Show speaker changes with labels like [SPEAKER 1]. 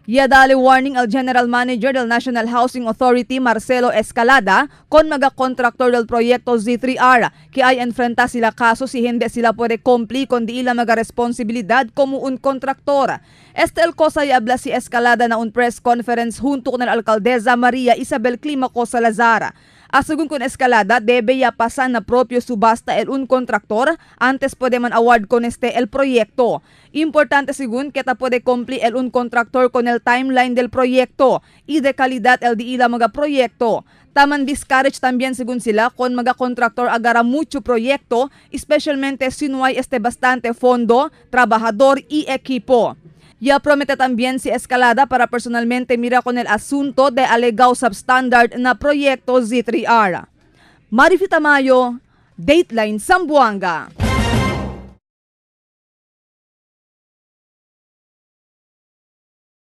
[SPEAKER 1] Ya dali warning al General Manager del National Housing Authority Marcelo Escalada kon maga-contractor del proyekto Z3R que ay enfrenta sila kaso si hindi sila pwede kumpli kundi ila maga-responsibilidad como un kontraktor. Este el cosa y habla si Escalada na un press conference junto con el alcaldesa Maria Isabel Climaco Salazar. Según con Escalada, debe ya pasar na propio subasta el un kontraktor antes puede man award con el proyecto. Importante según que ta puede cumplir el un kontraktor con el timeline del proyecto y de calidad el di ila mga proyecto. Taman discourage también según sila con mga kontraktor agara mucho proyecto, especialmente si no hay bastante fondo, trabajador y equipo. Ya promete también si Escalada para personalmente mira con el asunto de alegaw substandard na proyecto Z3R. Marifita Mayo, Dateline Zamboanga.